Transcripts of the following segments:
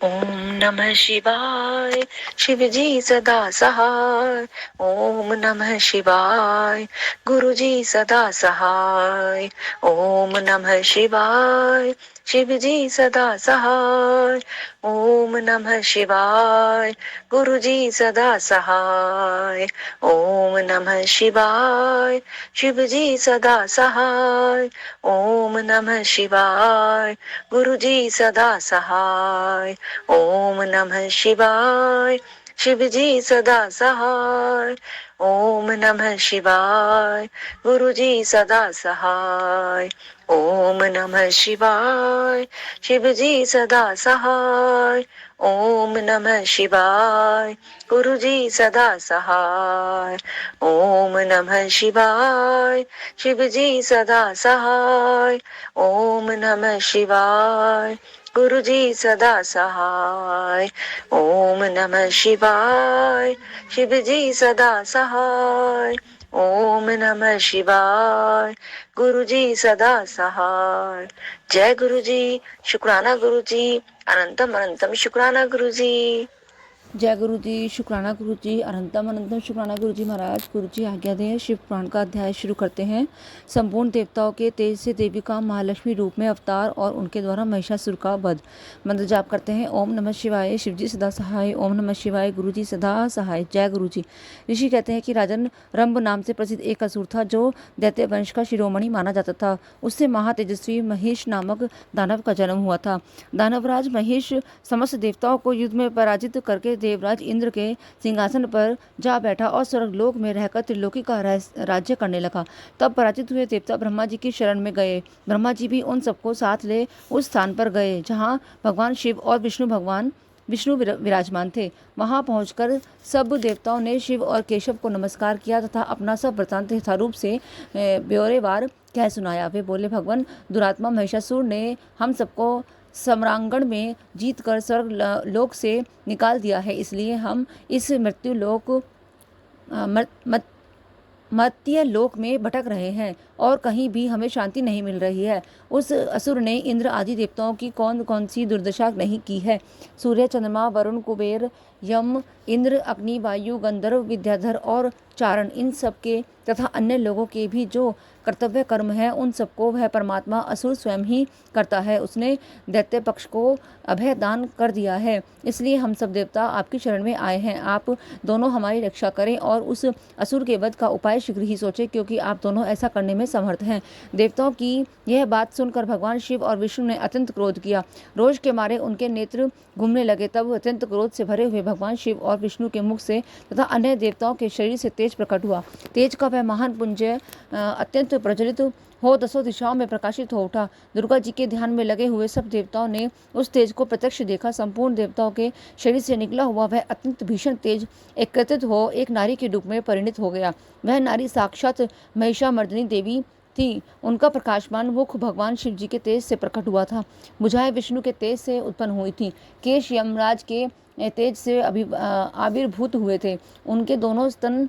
ओम नमः शिवाय। शिव जी सदा सहाय। ओम नमः शिवाय। गुरु जी सदा सहाय। ओम नमः शिवाय। शिव जी सदा सहाय। ओम नमः शिवाय। गुरु जी सदा सहाय। ओम नमः शिवाय। शिव जी सदा सहाय। ओम नमः शिवाय। गुरु जी सदा सहाय। ओम नमः शिवाय। शिव जी सदा सहाय। ओम नमः शिवाय। गुरु जी सदा सहाय। ओम नमः शिवाय। शिव जी सदा सहाय। ओम नमः शिवाय। गुरु जी सदा सहाय। ओम नमः शिवाय। शिव जी सदा सहाय। ओम नमः शिवाय। गुरु जी सदा सहाय। ओम नमः शिवाय। शिव जी सदा सहाय। ओम नमः शिवाय। गुरु जी सदा सहाय। जय गुरु जी। शुक्राना गुरु जी। अनंतम अनंतम शुक्राना गुरु जी। जय गुरु जी। शुक्राना गुरु जी। अनंतम अनंतम शुक्राना गुरु जी महाराज। गुरु जी आज्ञा दें। शिव पुराण का अध्याय शुरू करते हैं। संपूर्ण देवताओं के तेज से देवी का महालक्ष्मी रूप में अवतार और उनके द्वारा महिषासुर का वध। मंत्र जाप करते हैं। ओम नमः शिवाय। शिव जी सदा सहाय। ओम नमः शिवाय। गुरु जी सदा सहाय। जय गुरु जी। ऋषि कहते हैं कि राजन रंभ नाम से प्रसिद्ध एक असुर था जो दैत्य वंश का शिरोमणि माना जाता था। उससे महातेजस्वी महेश नामक दानव का जन्म हुआ था। दानवराज महेश समस्त देवताओं को युद्ध में पराजित करके देवराज इंद्र के सिंहासन पर जा बैठा और स्वर्गलोक में रहकर त्रिलोकी का राज्य करने लगा। तब पराजित हुए देवता ब्रह्मा जी की शरण में गए। ब्रह्मा जी भी उन सबको साथ ले उस स्थान पर गए जहाँ भगवान शिव और विष्णु विराजमान थे। वहां पहुंचकर सब देवताओं ने शिव और केशव को नमस्कार किया तथा अपना सब वृतांत यथारूप से ब्यौरेवार कह सुनाया। वे बोले, भगवान दुरात्मा महिषासुर ने हम सबको सम्रांगण में जीत कर स्वर्ग लोक से निकाल दिया है, इसलिए हम इस मृत्यु लोक मर्त्य लोक में भटक रहे हैं और कहीं भी हमें शांति नहीं मिल रही है। उस असुर ने इंद्र आदि देवताओं की कौन कौन सी दुर्दशा नहीं की है। सूर्य, चंद्रमा, वरुण, कुबेर, यम, इंद्र, अग्नि, वायु, गंधर्व, विद्याधर और चारण, इन सब के तथा अन्य लोगों के भी जो कर्तव्य कर्म है उन सबको वह परमात्मा असुर स्वयं ही करता है। उसने दैत्य पक्ष को अभय दान कर दिया है, इसलिए हम सब देवता आपकी शरण में आए हैं। आप दोनों हमारी रक्षा करें और उस असुर के वध का उपाय शीघ्र ही सोचें, क्योंकि आप दोनों ऐसा करने में समर्थ हैं। देवताओं की यह बात सुनकर भगवान शिव और विष्णु ने अत्यंत क्रोध किया। रोष के मारे उनके नेत्र घूमने लगे। तब अत्यंत क्रोध से भरे हुए भगवान शिव और विष्णु के मुख से तथा अन्य देवताओं के शरीर से तेज प्रकट हुआ। तेज का वह महान पुंज अत्यंत प्रज्वलित हो दसों दिशाओं में प्रकाशित हो उठा। दुर्गा जी के ध्यान में लगे हुए सब देवताओं ने उस तेज को प्रत्यक्ष देखा। संपूर्ण देवताओं के शरीर से निकला हुआ वह अत्यंत भीषण तेज एकत्रित हो एक नारी के रूप में परिणित हो गया। वह नारी साक्षात महिषामर्दिनी देवी थी। उनका प्रकाशमान मुख भगवान शिव जी के तेज से प्रकट हुआ था। भुजाएं विष्णु के तेज से उत्पन्न हुई थी। केश यमराज के तेज से आविर्भूत हुए थे। उनके दोनों स्तन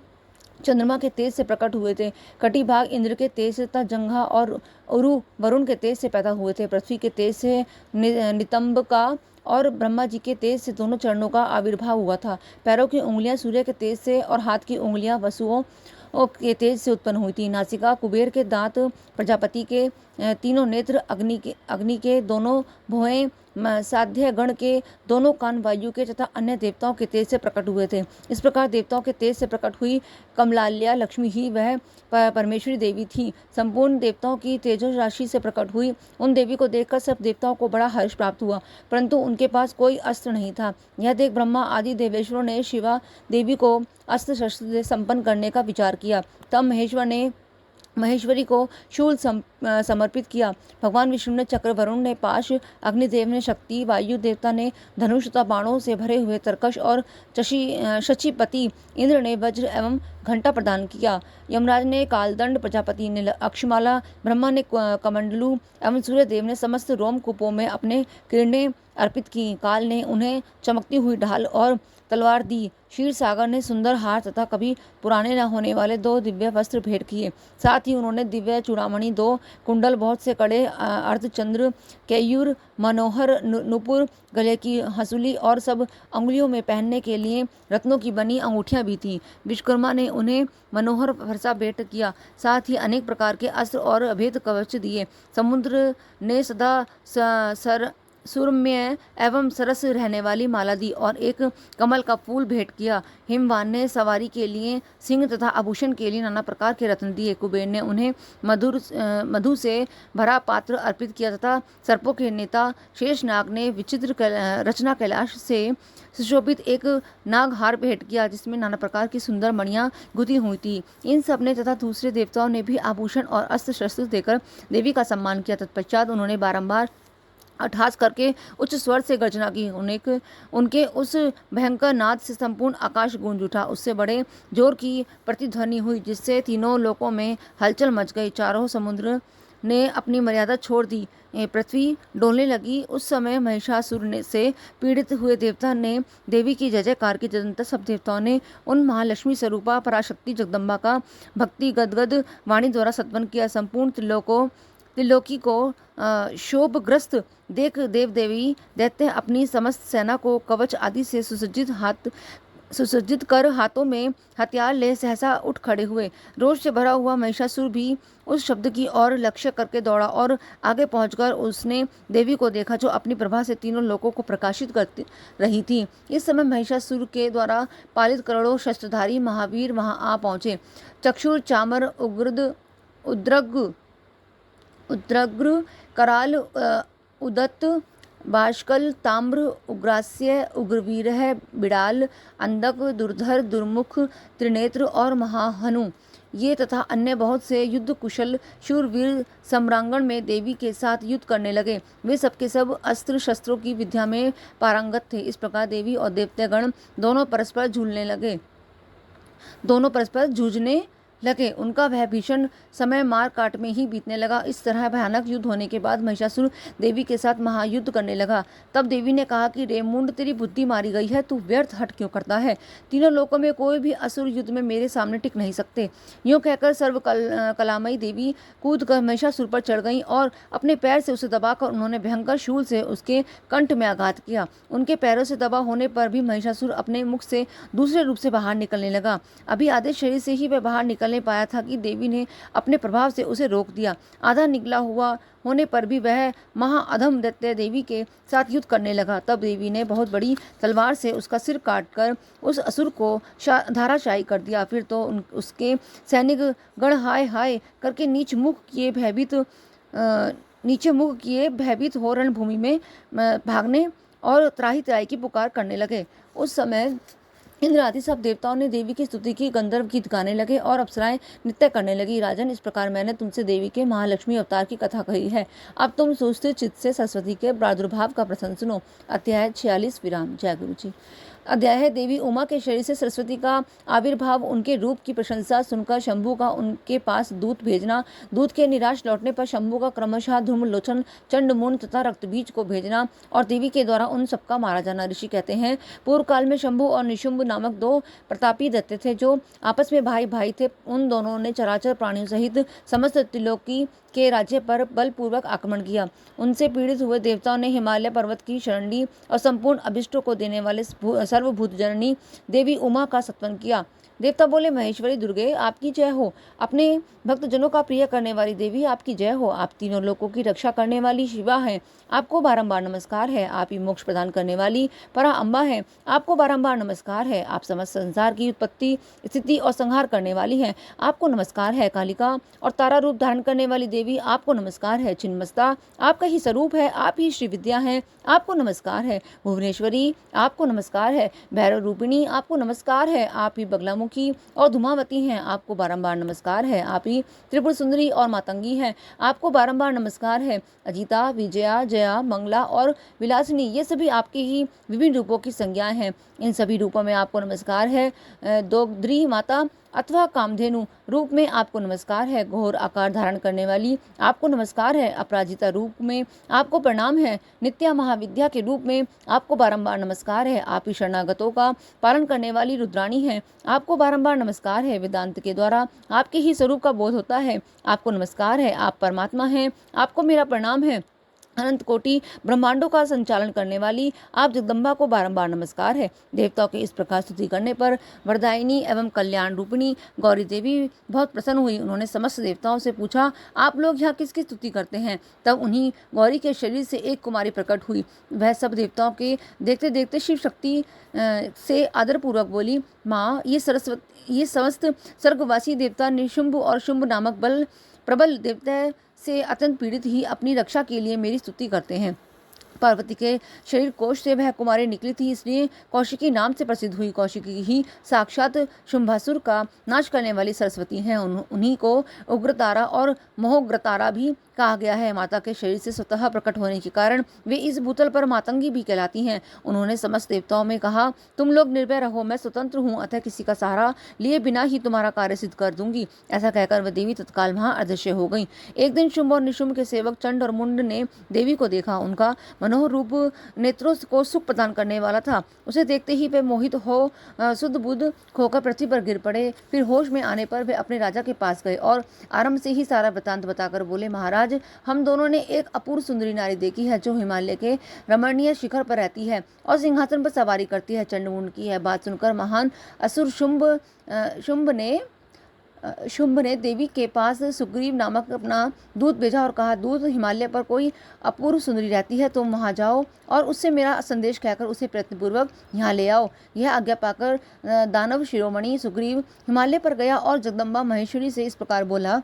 चंद्रमा के तेज से प्रकट हुए थे। कटिभाग इंद्र के तेज से तथा जंघा और उरु वरुण के तेज से पैदा हुए थे। पृथ्वी के तेज से नितंब का और ब्रह्मा जी के तेज से दोनों चरणों का आविर्भाव हुआ था। पैरों की उंगलियां सूर्य के तेज से और हाथ की उंगलियां वसुओं के तेज से उत्पन्न हुई थी। नासिका कुबेर के दांत, प्रजापति के तीनों नेत्र, अग्नि के दोनों भुएं, साध्य गण के दोनों कान, वायु के तथा अन्य देवताओं के तेज से प्रकट हुए थे। इस प्रकार देवताओं के तेज से प्रकट हुई कमलाल्या लक्ष्मी ही वह परमेश्वरी देवी थी। संपूर्ण देवताओं की तेजो राशि से प्रकट हुई उन देवी को देखकर सब देवताओं को बड़ा हर्ष प्राप्त हुआ, परंतु उनके पास कोई अस्त्र नहीं था। यह देख ब्रह्मा आदि देवेश्वरों ने शिवा देवी को अस्त्र शस्त्र से संपन्न करने का विचार किया। तब महेश्वरी को शूल समर्पित किया। भगवान विष्णु ने चक्र, वरुण ने पाश, अग्निदेव ने शक्ति, वायु देवता ने धनुष तथा बाणों से भरे हुए तरकश और शचीपति इंद्र ने वज्र एवं घंटा प्रदान किया। यमराज ने कालदंड, प्रजापति ने अक्षमाला, ब्रह्मा ने कमंडलू एवं सूर्यदेव ने समस्त रोमकूपों में अपने किरणें अर्पित की। काल ने उन्हें चमकती हुई ढाल और तलवार दी। क्षीर सागर ने सुंदर हार तथा कभी पुराने न होने वाले 2 दिव्य वस्त्र भेंट किए। साथ ही उन्होंने दिव्य चूड़ामणि, 2 कुंडल, बहुत से कड़े, अर्धचंद्र, केयूर, मनोहर नुपुर, गले की हंसुली और सब अंगुलियों में पहनने के लिए रत्नों की बनी अंगूठियां भी थीं। विश्वकर्मा ने उन्हें मनोहर फरसा भेंट किया। साथ ही अनेक प्रकार के अस्त्र और अभेद कवच दिए। समुद्र ने सदा सुरम्य एवं सरस रहने वाली माला दी और एक कमल का फूल भेंट किया। हिमवान ने सवारी के लिए सिंह तथा आभूषण के लिए नाना प्रकार के रत्न दिए। कुबेर ने उन्हें मधु से भरा पात्र अर्पित किया तथा सर्पों के नेता शेषनाग ने विचित्र रचना कैलाश से सुशोभित एक नागहार भेंट किया, जिसमें नाना प्रकार की सुंदर मणियां गुथी हुई थी। इन सब ने तथा दूसरे देवताओं ने भी आभूषण और अस्त्र शस्त्र देकर देवी का सम्मान किया। तत्पश्चात उन्होंने बारंबार अट्टहास करके उच्च स्वर से गर्जना की। उनके उस भयंकर नाद से संपूर्ण आकाश गूंज उठा। उससे बड़े जोर की प्रतिध्वनि हुई, जिससे तीनों लोकों में हलचल मच गई। चारों समुद्र ने अपनी मर्यादा छोड़ दी, पृथ्वी डोलने लगी। उस समय महिषासुर से पीड़ित हुए देवता ने देवी की जय जयकार की। तदनंतर सब देवताओं ने उन महालक्ष्मी स्वरूपा पराशक्ति जगदम्बा का भक्ति गदगद वाणी द्वारा सत्वन किया। संपूर्ण त्रिलोकी को शोभग्रस्त देख देव देवी दैत्य अपनी समस्त सेना को कवच आदि से सुसज्जित कर हाथों में हथियार ले सहसा उठ खड़े हुए। रोष से भरा हुआ महिषासुर भी उस शब्द की ओर लक्ष्य करके दौड़ा और आगे पहुंचकर उसने देवी को देखा, जो अपनी प्रभा से तीनों लोकों को प्रकाशित करती रही थी। इस समय महिषासुर के द्वारा पालित करोड़ों शस्त्रधारी महावीर वहां आ पहुंचे। चक्षुर, चामर, उद्रग्र, कराल, उदत्त, बाष्कल, ताम्र, उग्रास्य, उग्रवीरः, बिड़ाल, अंधक, दुर्धर, दुर्मुख, त्रिनेत्र और महाहनु, ये तथा अन्य बहुत से युद्ध कुशल शूरवीर सम्रांगण में देवी के साथ युद्ध करने लगे। वे सबके सब अस्त्र शस्त्रों की विद्या में पारंगत थे। इस प्रकार देवी और देवतागण दोनों परस्पर जूझने लगे। उनका वह भीषण समय मार काट में ही बीतने लगा। इस तरह भयानक युद्ध होने के बाद महिषासुर देवी के साथ महायुद्ध करने लगा। तब देवी ने कहा कि रे मुंड, तेरी बुद्धि मारी गई है, तू व्यर्थ हट क्यों करता है? तीनों लोकों में कोई भी असुर युद्ध में मेरे सामने टिक नहीं सकते। यूँ कहकर सर्व कलामयी देवी कूद कर महिषासुर पर चढ़ गई और अपने पैर से उसे दबाकर उन्होंने भयंकर शूल से उसके कंठ में आघात किया। उनके पैरों से दबा होने पर भी महिषासुर अपने मुख से दूसरे रूप से बाहर निकलने लगा। अभी आधे शरीर से ही वह बाहर निकलने पाया था कि देवी ने अपने प्रभाव से उसे रोक दिया। आधा निकला हुआ होने पर भी वह महाअधम दैत्य देवी के साथ युद्ध करने लगा। तब देवी ने बहुत बड़ी तलवार से उसका सिर काटकर उस असुर को धाराशायी कर दिया। फिर तो उसके सैनिक गण हाय हाय करके नीचे मुख किए भयभीत हो रणभूमि में भागने और त्राही त्राही की पुकार करने लगे। उस समय इंद्र आदि सब देवताओं ने देवी की स्तुति की, गंधर्व गीत गाने लगे और अप्सराएं नृत्य करने लगी। राजन, इस प्रकार मैंने तुमसे देवी के महालक्ष्मी अवतार की कथा कही है। अब तुम सुस्थिर चित्त से सरस्वती के प्रादुर्भाव का प्रसंग सुनो। अध्याय 46 विराम। जय गुरु जी। अध्याय है देवी उमा के शरीर से सरस्वती का आविर्भाव। उनके रूप की प्रशंसा सुनकर शंभु का उनके पास दूत भेजना। दूत के निराश लौटने पर शंभु का क्रमशः धूम्रलोचन, चंडमुंड तथा रक्तबीज को भेजना और देवी के द्वारा उन सबका मारा जाना। ऋषि कहते हैं, पूर्व काल में शंभु और निशुंभ नामक 2 प्रतापी दैत्य थे, जो आपस में भाई भाई थे। उन दोनों ने चराचर प्राणियों सहित समस्त त्रिलोकी के राज्य पर बलपूर्वक आक्रमण किया। उनसे पीड़ित हुए देवताओं ने हिमालय पर्वत की शरण ली और संपूर्ण अभिष्टों को देने वाले सर्वभूत जननी देवी उमा का सत्वन किया। देवता बोले, महेश्वरी दुर्गे, आपकी जय हो। अपने भक्तजनों का प्रिय करने वाली देवी, आपकी जय हो। आप तीनों लोकों की रक्षा करने वाली शिवा हैं, आपको बारंबार नमस्कार है। आप ही मोक्ष प्रदान करने वाली परा अम्बा हैं, आपको बारंबार नमस्कार है। आप समस्त संसार की उत्पत्ति, स्थिति और संहार करने वाली हैं, आपको नमस्कार है। कालिका और तारा रूप धारण करने वाली देवी, आपको नमस्कार है। छिन्नमस्ता आपका ही स्वरूप है, आप ही श्री विद्या हैं, आपको नमस्कार है। भुवनेश्वरी, आपको नमस्कार है। भैरव रूपिणी, आपको नमस्कार है। आप ही बगलामुखी और धूमावती हैं, आपको बारंबार नमस्कार है। आप ही त्रिपुर सुंदरी और मातंगी हैं, आपको बारंबार नमस्कार है। अजिता, विजया, जया, मंगला और विलासिनी, ये सभी आपके ही विभिन्न रूपों की संज्ञाएं हैं। इन सभी रूपों में आपको नमस्कार है। दोग्ध्री माता, अथवा कामधेनु रूप में आपको नमस्कार है। घोर आकार धारण करने वाली आपको नमस्कार है। अपराजिता रूप में आपको प्रणाम है। नित्या महाविद्या के रूप में आपको बारंबार नमस्कार है। आप ही शरणागतों का पालन करने वाली रुद्राणी है, आपको बारंबार नमस्कार है। वेदांत के द्वारा आपके ही स्वरूप का बोध होता है, आपको नमस्कार है। आप परमात्मा हैं, आपको मेरा प्रणाम है। अनंत कोटि ब्रह्मांडों का संचालन करने वाली आप जगदम्बा को बारंबार नमस्कार है। देवताओं के इस प्रकार स्तुति करने पर वरदायिनी एवं कल्याण रूपिणी गौरी देवी बहुत प्रसन्न हुई। उन्होंने समस्त देवताओं से पूछा, आप लोग यहाँ किसकी स्तुति करते हैं? तब उन्हीं गौरी के शरीर से एक कुमारी प्रकट हुई। वह सब देवताओं के देखते देखते शिव शक्ति से आदरपूर्वक बोली, माँ, ये समस्त स्वर्गवासी देवता निशुंभ और शुंभ नामक प्रबल देवता से अत्यंत पीड़ित ही अपनी रक्षा के लिए मेरी स्तुति करते हैं। पार्वती के शरीर कोश से वह कुमारी निकली थी, इसलिए कौशिकी नाम से प्रसिद्ध हुई। कौशिकी ही साक्षात शुंभासुर का नाश करने वाली सरस्वती हैं। उन्हीं को उग्रतारा और मोहग्रतारा भी कहा गया है। माता के शरीर से स्वतः प्रकट होने के कारण वे इस भूतल पर मातंगी भी कहलाती हैं। उन्होंने समस्त देवताओं में कहा, तुम लोग निर्भय रहो, मैं स्वतंत्र हूँ, अतः किसी का सहारा लिए बिना ही तुम्हारा कार्य सिद्ध कर दूंगी। ऐसा कहकर वह देवी तत्काल वहां अदृश्य हो गई। एक दिन शुंभ और निशुंभ के सेवक चंड और मुंड ने देवी को देखा। उनका मनोहर रूप नेत्रों को सुख प्रदान करने वाला था। उसे देखते ही वे मोहित हो शुद्ध बुद्ध खोकर पृथ्वी पर गिर पड़े। फिर होश में आने पर वे अपने राजा के पास गए और आरंभ से ही सारा वृतांत बताकर बोले, महाराज, हम दोनों ने एक अपूर्व सुंदरी नारी देखी है, जो हिमालय के रमणीय शिखर पर रहती है और सिंहासन पर सवारी करती है। चंडमुंड की यह बात सुनकर महान असुर शुंभ ने देवी के पास सुग्रीव नामक अपना दूत भेजा और कहा, दूत, हिमालय पर कोई अपूर्व सुंदरी रहती है, तुम वहां जाओ और उससे मेरा संदेश कहकर उसे प्रयत्नपूर्वक यहाँ ले आओ। यह आज्ञा पाकर दानव शिरोमणि सुग्रीव हिमालय पर गया और जगदम्बा महेश्वरी से इस प्रकार बोला।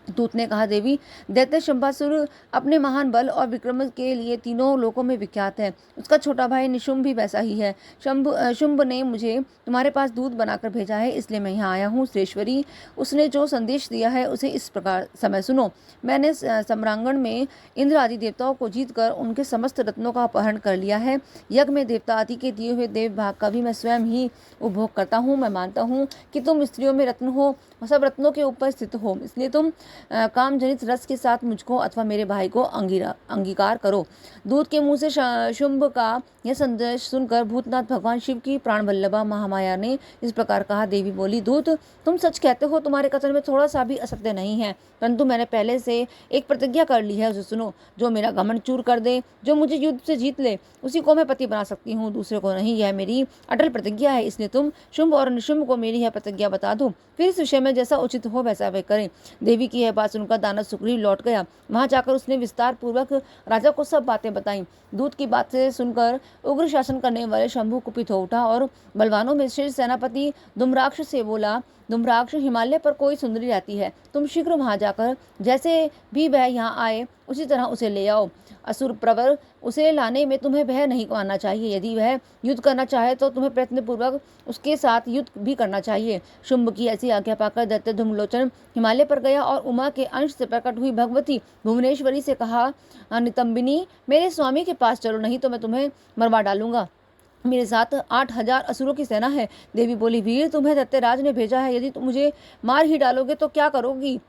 दूत ने कहा, देवी, दैत्य शंभासुर अपने महान बल और विक्रम के लिए तीनों लोकों में विख्यात है। उसका छोटा भाई निशुंभ भी वैसा ही है। शुंभ ने मुझे तुम्हारे पास दूत बनाकर भेजा है, इसलिए मैं यहाँ आया हूँ। श्रेष्ठवरी, उसने जो संदेश दिया है उसे इस प्रकार समय सुनो। मैंने सम्रांगण में इंद्र आदि देवताओं को जीतकर उनके समस्त रत्नों का अपहरण कर लिया है। यज्ञ में देवता आदि के दिए हुए देव भाग का भी मैं स्वयं ही उपभोग करता हूँ। मैं मानता हूँ कि तुम स्त्रियों में रत्न हो और सब रत्नों के ऊपर स्थित हो, इसलिए तुम काम जनित रस के साथ मुझको अथवा मेरे भाई को अंगीकार करो। दूत के मुंह से शुंभ का यह संदेश सुनकर भूतनाथ भगवान शिव की प्राण वल्लभा महामाया ने इस प्रकार कहा। देवी बोली, दूत, तुम सच कहते हो, तुम्हारे कथन में थोड़ा सा भी असत्य नहीं है, परंतु मैंने पहले से एक प्रतिज्ञा कर ली है, उसे सुनो। जो मेरा घमंड चूर कर दे, जो मुझे युद्ध से जीत ले, उसी को मैं पति बना सकती हूँ, दूसरे को नहीं। यह मेरी अटल प्रतिज्ञा है, इसलिए तुम शुंभ और निशुंभ को मेरी यह प्रतिज्ञा बता दो, फिर इस विषय में जैसा उचित हो वैसा वे करें। देवी की यह बात सुनकर दानव सुग्रीव लौट गया। वहां जाकर उसने विस्तार पूर्वक राजा को सब बातें बताई। दूत की बात से सुनकर उग्र शासन करने वाले शंभु कुपित हो उठा और बलवानों में श्रेष्ठ सेनापति धूम्राक्ष से बोला, धूम्राक्ष, हिमालय पर कोई सुंदरी रहती है, तुम शीघ्र वहां जाकर जैसे भी वह यहाँ आए उसी तरह उसे ले आओ। असुर प्रवर, उसे लाने में तुम्हें भय नहीं मानना चाहिए। यदि वह युद्ध करना चाहे तो तुम्हें प्रयत्नपूर्वक उसके साथ युद्ध भी करना चाहिए। शुंभ की ऐसी आज्ञा पाकर दैत्य धूम्रलोचन हिमालय पर गया और उमा के अंश से प्रकट हुई भगवती भुवनेश्वरी से कहा, नितंबिनी, मेरे स्वामी के पास चलो, नहीं तो मैं तुम्हें मरवा डालूंगा। मेरे साथ 8000 असुरों की सेना है। देवी बोली, वीर, तुम्हें दैत्यराज ने भेजा है, यदि तुम मुझे मार ही डालोगे तो क्या करूंगी,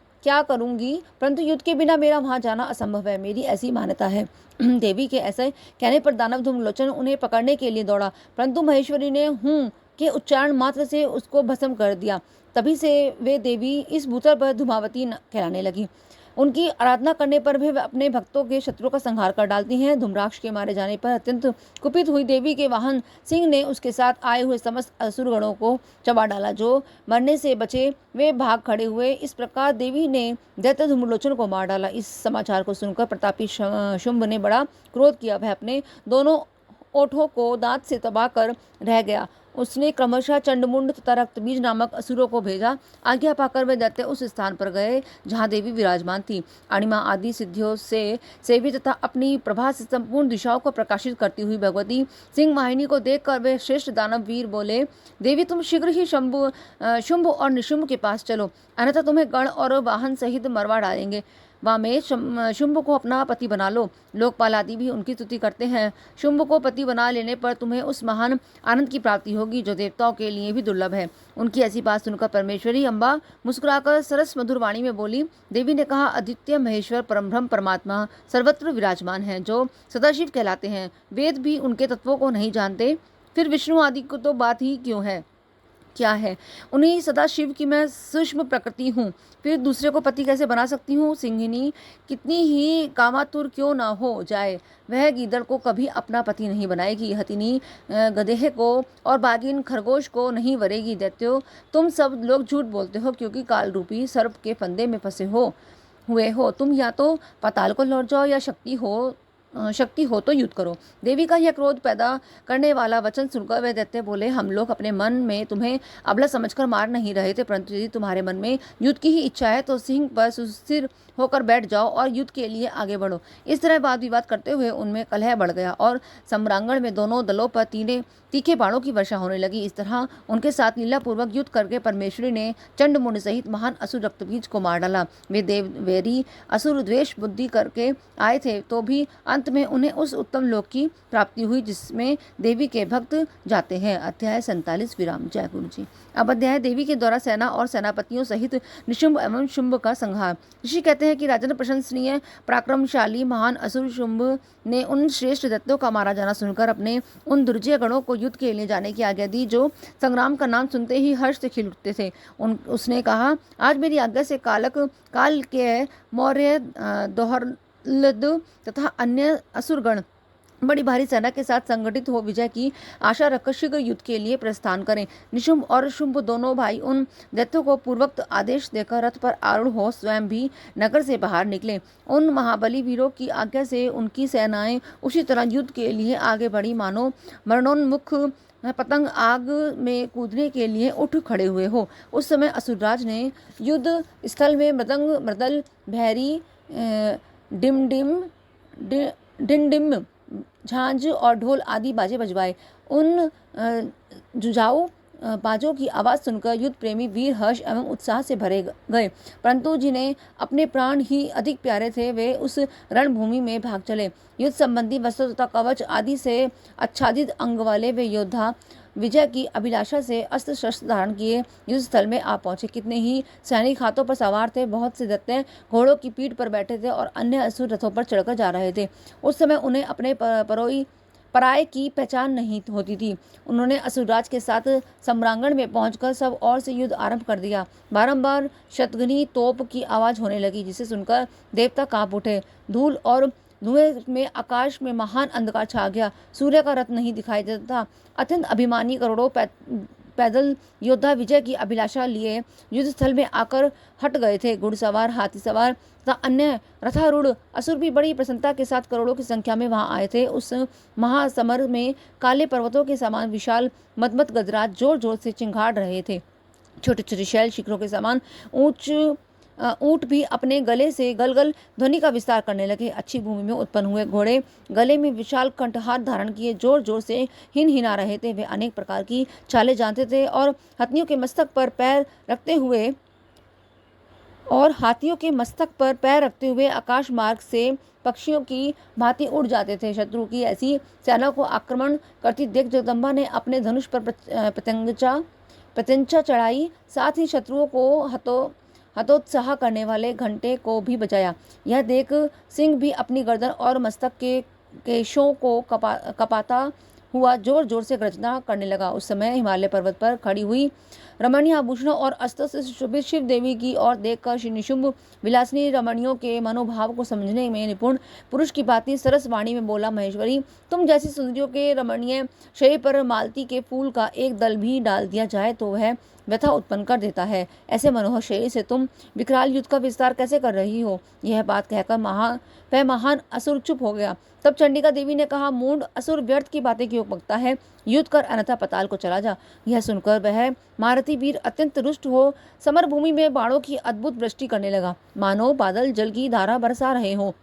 परंतु युद्ध के बिना मेरा वहां जाना असंभव है, मेरी ऐसी मान्यता है। देवी के ऐसे कहने पर दानव धूम्रलोचन उन्हें पकड़ने के लिए दौड़ा, परंतु महेश्वरी ने हूं के उच्चारण मात्र से उसको भस्म कर दिया। तभी से वे देवी इस भूतल पर धूमावती कहलाने लगी। उनकी आराधना करने पर भी वे अपने भक्तों के शत्रुओं का संहार कर डालती हैं। धूम्राक्ष के मारे जाने पर अत्यंत कुपित हुई देवी के वाहन सिंह ने उसके साथ आए हुए समस्त असुरगणों को चबा डाला। जो मरने से बचे वे भाग खड़े हुए। इस प्रकार देवी ने दैत्य धूम्रलोचन को मार डाला। इस समाचार को सुनकर प्रतापी शुंभ ने बड़ा क्रोध किया। वह अपने दोनों ओठों को दांत से दबा कर रह गया। उसने क्रमशः चंडमुंड तथा रक्तबीज नामक असुरों को भेजा। आज्ञा पाकर वे दैत्य उस स्थान पर गए जहाँ देवी विराजमान थी। अणिमा आदि सिद्धियों से सेवित तथा अपनी प्रभा से संपूर्ण दिशाओं को प्रकाशित करती हुई भगवती सिंह वाहिनी को देखकर वे श्रेष्ठ दानव वीर बोले, देवी, तुम शीघ्र ही शुंभ और निशुंभ के पास चलो, अन्यथा तुम्हें गण और वाहन सहित मरवा डालेंगे। वामे शुंभ को अपना पति बना लो। लोकपाल आदि भी उनकी स्तुति करते हैं। शुंभ को पति बना लेने पर तुम्हें उस महान आनंद की प्राप्ति होगी जो देवताओं के लिए भी दुर्लभ है। उनकी ऐसी बात सुनकर परमेश्वरी अम्बा मुस्कुराकर सरस मधुर वाणी में बोली। देवी ने कहा, अद्वितीय महेश्वर परमब्रह्म परमात्मा सर्वत्र विराजमान है, जो सदाशिव कहलाते हैं। वेद भी उनके तत्वों को नहीं जानते, फिर विष्णु आदि को तो बात ही क्यों है, क्या है। उन्हीं सदाशिव की मैं सूक्ष्म प्रकृति हूँ, फिर दूसरे को पति कैसे बना सकती हूँ। सिंहिनी कितनी ही कामातुर क्यों ना हो जाए, वह गीदड़ को कभी अपना पति नहीं बनाएगी। हथिनी गधे को और बागिन खरगोश को नहीं वरेगी। दैत्यो, तुम सब लोग झूठ बोलते हो, क्योंकि काल रूपी सर्प के फंदे में फंसे हुए हो। तुम या तो पाताल को लौट जाओ या शक्ति हो तो युद्ध करो। देवी का यह क्रोध पैदा करने वाला वचन सुनकर वे दैत्य बोले, हम लोग अपने मन में तुम्हें अबला समझकर मार नहीं रहे थे, परंतु यदि तुम्हारे मन में युद्ध की ही इच्छा है तो सिंह पर सुस्थिर होकर बैठ जाओ और युद्ध के लिए आगे बढ़ो। इस तरह वाद विवाद करते हुए उनमें कलह बढ़ गया और सम्रांगण में दोनों दलों पर तीखे बाणों की वर्षा होने लगी। इस तरह उनके साथ लीलापूर्वक युद्ध करके परमेश्वरी ने चंड मुंड सहित महान असुर रक्तबीज को मार डाला। वे देववेरी असुर द्वेष बुद्धि करके आए थे, तो भी अंत में उन्हें उस उत्तम लोक की प्राप्ति हुई जिसमें देवी के भक्त जाते हैं। अध्याय 47 विराम। जय गुरु जी। अब अध्याय देवी के द्वारा सेना और सेनापतियों सहित निशुंभ एवं शुंभ का संहार। ऋषि कहते हैं कि राजन प्रशंसनीय पराक्रमशाली महान असुर शुंभ ने उन श्रेष्ठ दैत्यों का मारा जाना सुनकर अपने उन दुर्जय गणों को युद्ध के लिए जाने की आज्ञा दी, जो संग्राम का नाम सुनते ही हर्ष से खिल उठते थे। उसने कहा, आज मेरी आज्ञा से काल के मौर्य दोहरलद तथा अन्य असुरगण बड़ी भारी सेना के साथ संगठित हो विजय की आशा रखकर शीघ्र युद्ध के लिए प्रस्थान करें। निशुंभ और शुंभ दोनों भाई उन दैत्यों को पूर्वोक्त आदेश देकर रथ पर आरूढ़ हो स्वयं भी नगर से बाहर निकले। उन महाबली वीरों की आज्ञा से उनकी सेनाएं उसी तरह युद्ध के लिए आगे बढ़ी मानो मरणोन्मुख पतंग आग में कूदने के लिए उठ खड़े हुए हो। उस समय असुरराज ने युद्ध स्थल में मृदंग, मृदल, भैरी, डिंडिम, झांझ और ढोल आदि बाजे बजवाए। उन जुझाऊ बाजों की आवाज़ सुनकर युद्ध प्रेमी वीर हर्ष एवं उत्साह से भरे गए, परंतु जिन्हें अपने प्राण ही अधिक प्यारे थे वे उस रणभूमि में भाग चले। युद्ध संबंधी वस्त्र तथा कवच आदि से आच्छादित अंग वाले वे योद्धा विजय की अभिलाषा से अस्त्र शस्त्र धारण किए युद्ध स्थल में आ पहुंचे। कितने ही सैनिक हाथों पर सवार थे, बहुत से दैत्य घोड़ों की पीठ पर बैठे थे और अन्य असुर रथों पर चढ़कर जा रहे थे। उस समय उन्हें अपने पराये की पहचान नहीं होती थी। उन्होंने असुरराज के साथ सम्रांगण में पहुंचकर सब ओर से युद्ध आरंभ कर दिया। बारंबार शतघ्नी तोप की आवाज होने लगी, जिसे सुनकर देवता कांप उठे। धूल और धुएं में आकाश में महान अंधकार छा गया। सूर्य का रथ नहीं दिखाई देता था। अत्यंत अभिमानी करोड़ों पैदल योद्धा विजय की अभिलाषा लिए युद्ध स्थल में आकर हट गए थे। घुड़सवार, हाथी सवार तथा अन्य रथारूढ़ असुर भी बड़ी प्रसन्नता के साथ करोड़ों की संख्या में वहां आए थे। उस महासमर में काले पर्वतों के समान विशाल मदमद गजराज जोर जोर से चिंगाड़ रहे थे। छोटे छोटे शैल शिखरों के समान ऊंट भी अपने गले से गलगल ध्वनि का विस्तार करने लगे। अच्छी भूमि में उत्पन्न हुए घोड़े गले में विशाल कंठहार धारण किए जोर जोर से हिनहिना रहे थे। वे अनेक प्रकार की चालें जानते थे और हाथियों के मस्तक पर पैर रखते हुए आकाश मार्ग से पक्षियों की भांति उड़ जाते थे। शत्रु की ऐसी सेना को आक्रमण करती देख जगदम्बा ने अपने धनुष पर प्रत्यंचा चढ़ाई, साथ ही शत्रुओं को हतोत्साह करने वाले घंटे को भी बजाया। यह देख सिंह भी अपनी गर्दन और मस्तक के केशों को कपाता हुआ जोर जोर से गर्जना करने लगा। उस समय हिमालय पर्वत पर खड़ी हुई रमणीय आभूषणों और अस्त्र से सुशोभित शिव देवी की ओर देखकर निशुंभ विलासिनी रमणियों के मनोभाव को समझने में निपुण पुरुष की भांति सरस वाणी में बोला, महेश्वरी, तुम जैसी सुंदरियों के रमणीय शरीर पर मालती के फूल का एक दल भी डाल दिया जाए तो वह व्यथा उत्पन्न कर देता है। ऐसे मनोहर शरीर से तुम विकराल युद्ध का विस्तार कैसे कर रही हो। यह बात कहकर महान असुर चुप हो गया। तब चंडिका देवी ने कहा, मूढ़ असुर, व्यर्थ की बातें क्यों बकता है, युद्ध कर अन्यथा पताल को चला जा। यह सुनकर वह महारथी वीर अत्यंत रुष्ट हो समर भूमि में बाणों की अद्भुत वृष्टि करने लगा, मानो बादल जल की धारा बरसा रहे हो।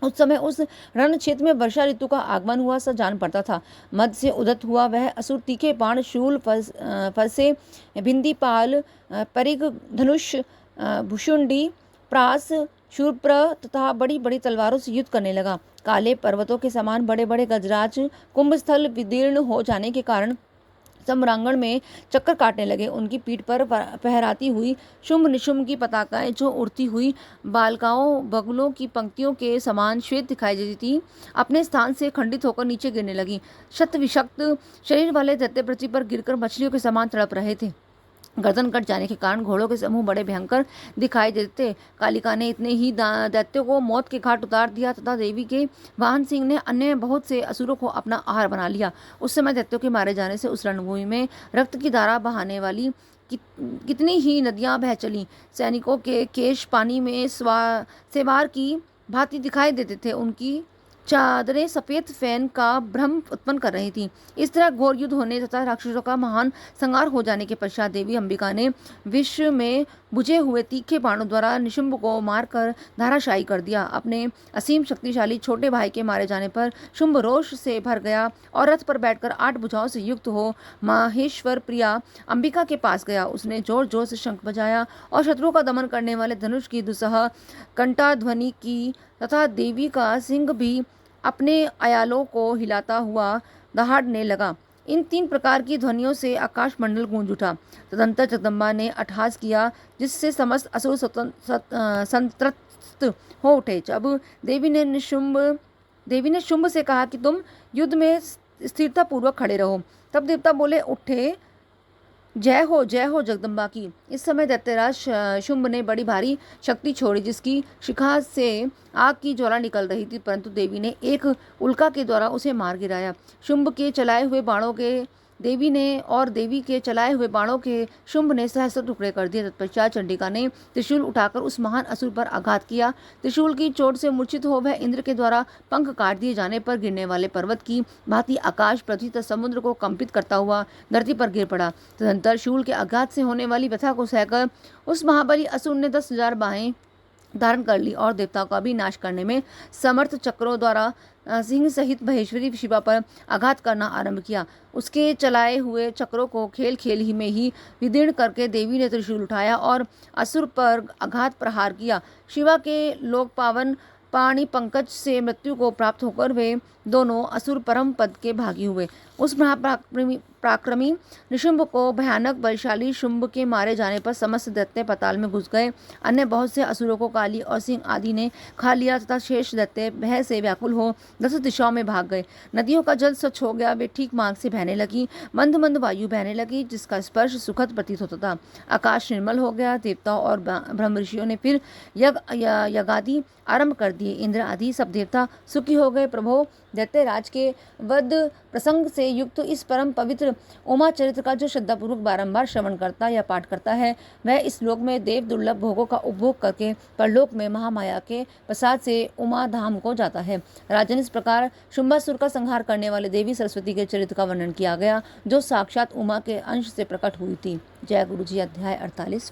उस समय उस रण क्षेत्र में वर्षा ऋतु का आगमन हुआ सा जान पड़ता था। मध्य से उदत हुआ वह असुर तीखे बाण, शूल, फरसे, भिंदी, पाल, परिग, धनुष, भुषुंडी, प्रास, शूर्प्र तथा बड़ी बड़ी तलवारों से युद्ध करने लगा। काले पर्वतों के समान बड़े बड़े गजराज कुंभस्थल विदीर्ण हो जाने के कारण सम्रांगण में चक्कर काटने लगे। उनकी पीठ पर फहराती हुई शुंभ निशुंभ की पताकाएं जो उड़ती हुई बालकाओं बगुलों की पंक्तियों के समान श्वेत दिखाई देती थी, अपने स्थान से खंडित होकर नीचे गिरने लगी। शत विषक्त शरीर वाले दैत्य पृथ्वी पर गिरकर मछलियों के समान तड़प रहे थे। गर्दन कट जाने के कारण घोड़ों के समूह बड़े भयंकर दिखाई देते। कालिका ने इतने ही दैत्यों को मौत के घाट उतार दिया तथा देवी के वाहन सिंह ने अन्य बहुत से असुरों को अपना आहार बना लिया। उस समय दैत्यों के मारे जाने से उस रणभूमि में रक्त की धारा बहाने वाली कितनी ही नदियां बह चली। सैनिकों के केश पानी में सेवार की भांति दिखाई देते थे। उनकी चादरें सफेद फैन का भ्रम उत्पन्न कर रही थी। इस तरह घोर युद्ध होने तथा राक्षसों का महान संहार हो जाने के पश्चात देवी अंबिका ने विश्व में बुझे हुए तीखे बाणों द्वारा निशुंभ को मारकर धाराशायी कर दिया। अपने असीम शक्तिशाली छोटे भाई के मारे जाने पर शुंभ रोष से भर गया और रथ पर बैठकर 8 भुजाओं से युक्त हो माहेश्वर प्रिया अंबिका के पास गया। उसने जोर जोर से शंख बजाया और शत्रुओं का दमन करने वाले धनुष की दुसह कंठाध्वनि की तथा देवी का सिंह भी अपने अयालों को हिलाता हुआ दहाड़ने लगा। इन 3 प्रकार की ध्वनियों से आकाश मंडल गूंज उठा। तदंतर जगदम्बा ने अट्टहास किया जिससे समस्त असुर संत्रस्त हो उठे। जब देवी ने शुंभ से कहा कि तुम युद्ध में स्थिरता पूर्वक खड़े रहो, तब देवता बोले, उठे जय हो जगदम्बा की। इस समय दैत्यराज शुंभ ने बड़ी भारी शक्ति छोड़ी जिसकी शिखा से आग की ज्वाला निकल रही थी, परंतु देवी ने एक उल्का के द्वारा उसे मार गिराया। शुंभ के चलाए हुए बाणों के शुंभ ने सहस्त्र टुकड़े कर दिए। तत्पश्चात चंडिका ने त्रिशूल उठाकर उस महान असुर पर आघात किया। त्रिशूल की चोट से मूर्छित हो वह इंद्र के द्वारा पंख काट दिए जाने पर गिरने वाले पर्वत की भांति आकाश पृथ्वी तथा समुद्र को कंपित करता हुआ धरती पर गिर पड़ा। तदंतर शूल के आघात से होने वाली व्यथा को सहकर उस महाबली असुर ने 10,000 बाहें धारण कर ली और देवताओं का भी नाश करने में समर्थ चक्रों द्वारा सिंह सहित महेश्वरी शिवा पर आघात करना आरंभ किया। उसके चलाए हुए चक्रों को खेल खेल ही में ही विदीर्ण करके देवी ने त्रिशूल उठाया और असुर पर आघात प्रहार किया। शिवा के लोक पावन पाणी पंकज से मृत्यु को प्राप्त होकर वे दोनों असुर परम पद के भागी हुए। उस पराक्रमी निशुंभ को भयानक बलशाली शुंभ के मारे जाने पर समस्त दैत्य पाताल में घुस गए। अन्य बहुत से असुरों को काली और सिंह आदि ने खा लिया तथा शेष दैत्य भय से व्याकुल हो 10 दिशाओं में भाग गए। नदियों का जल स्वच्छ हो गया, वे ठीक मार्ग से बहने लगी। मंद मंद वायु बहने लगी जिसका स्पर्श सुखद प्रतीत होता था। आकाश निर्मल हो गया। देवताओं और ब्रह्म ऋषियों ने फिर यज्ञादि आरंभ कर दिए। इंद्र आदि सब देवता सुखी हो गए। प्रभो, दैत्यराज के वध प्रसंग से युक्त इस परम पवित्र उमा चरित्र का जो श्रद्धापूर्वक बारंबार श्रवण करता या पाठ करता है, वह इस लोक में देव दुर्लभ भोगों का उपभोग करके परलोक में महामाया के प्रसाद से उमा धाम को जाता है। राजन, इस प्रकार शुंभासुर का संहार करने वाले देवी सरस्वती के चरित्र का वर्णन किया गया जो साक्षात उमा के अंश से प्रकट हुई थी। जय गुरु जी। अध्याय 48।